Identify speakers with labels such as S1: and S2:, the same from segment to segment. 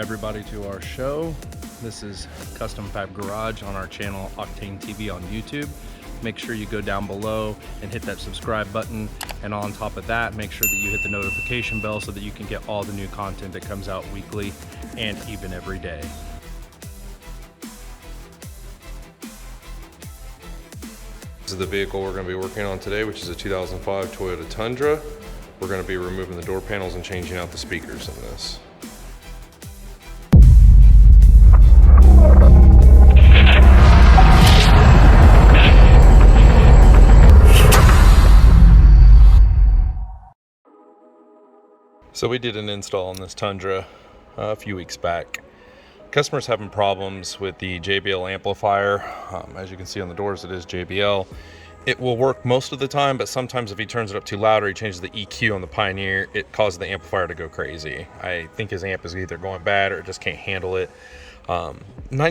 S1: everybody to our show. This is Custom Fab Garage on our channel Octane TV on YouTube. Make sure you go down below and hit that subscribe button, and on top of that, make sure that you hit the notification bell so that you can get all the new content that comes out weekly and even every day.
S2: This is the vehicle we're going to be working on today, which is a 2005 Toyota Tundra. We're going to be removing the door panels and changing out the speakers in this. So we did an install on this Tundra a few weeks back. Customer's having problems with the Jbl Amplifier. As you can see on the doors, it is JBL. It will work most of the time, but sometimes if he turns it up too loud or he changes the EQ on the Pioneer, it causes the amplifier to go crazy. I think his amp is either going bad or it just can't handle it. 9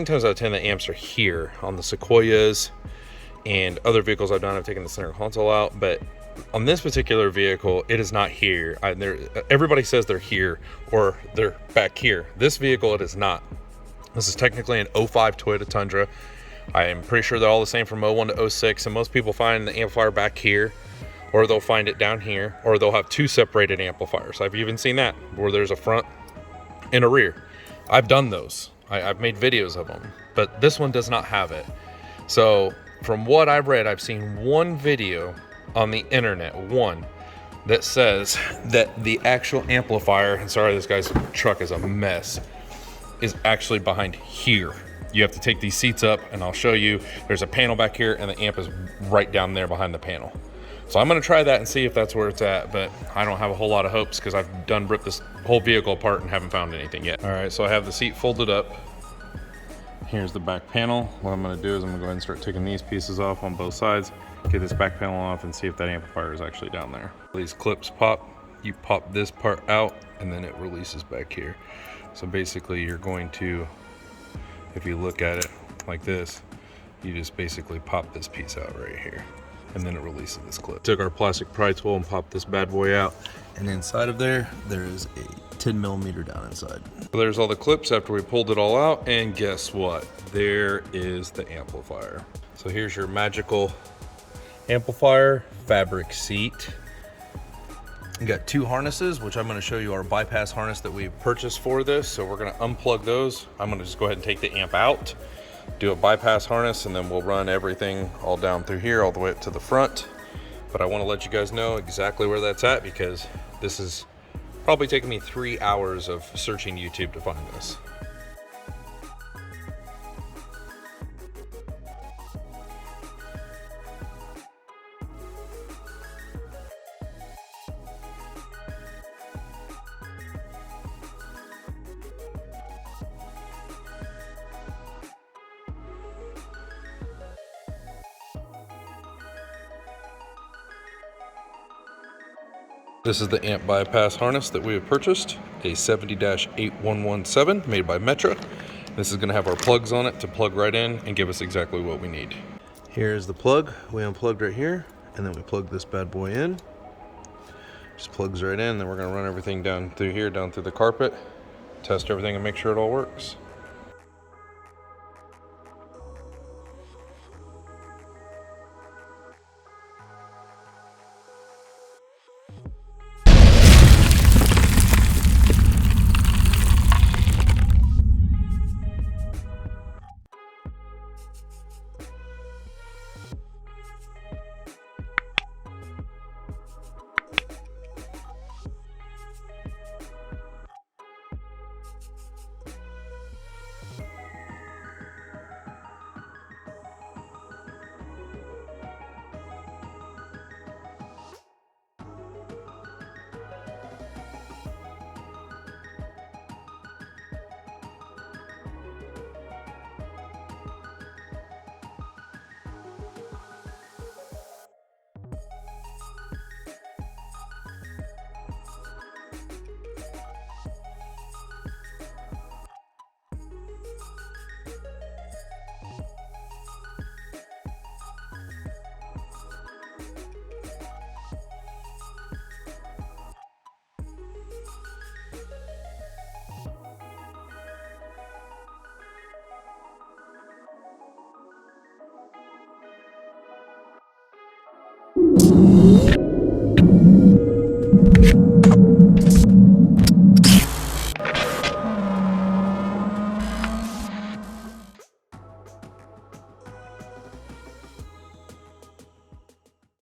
S2: times out of 10, the amps are here on the Sequoias, and other vehicles I've done, I've taken the center console out, but on this particular vehicle, it is not here. Everybody says they're here or they're back here. This vehicle, it is not. This is technically an 05 Toyota Tundra. I am pretty sure they're all the same from 01 to 06, and most people find the amplifier back here, or they'll find it down here, or they'll have two separated amplifiers. I've even seen that, where there's a front and a rear. I've done those. I've made videos of them, but this one does not have it. So from what I've read, I've seen one video on the internet, one, that says that the actual amplifier, and sorry this guy's truck is a mess, is actually behind here. You have to take these seats up, and I'll show you. There's a panel back here, and the amp is right down there behind the panel. So I'm gonna try that and see if that's where it's at, but I don't have a whole lot of hopes because I've done ripped this whole vehicle apart and haven't found anything yet. All right, so I have the seat folded up. Here's the back panel. What I'm gonna do is I'm gonna go ahead and start taking these pieces off on both sides, get this back panel off, and see if that amplifier is actually down there. These clips pop, you pop this part out, and then it releases back here. So basically you're going to, if you look at it like this, you just basically pop this piece out right here, and then it releases this clip. Took our plastic pry tool and popped this bad boy out, and inside of there is a 10mm down inside. So there's all the clips after we pulled it all out, and guess what? There is the amplifier. So here's your magical amplifier fabric seat. You got two harnesses, which I'm going to show you our bypass harness that we purchased for this. So we're going to unplug those. I'm going to just go ahead and take the amp out, do a bypass harness, and then we'll run everything all down through here all the way up to the front. But I want to let you guys know exactly where that's at, because this is probably taken me 3 hours of searching YouTube to find this. This is the amp bypass harness that we have purchased, a 70-8117 made by Metra. This is going to have our plugs on it to plug right in and give us exactly what we need. Here's the plug. We unplugged right here, and then we plug this bad boy in. Just plugs right in, then we're going to run everything down through here, down through the carpet, test everything and make sure it all works.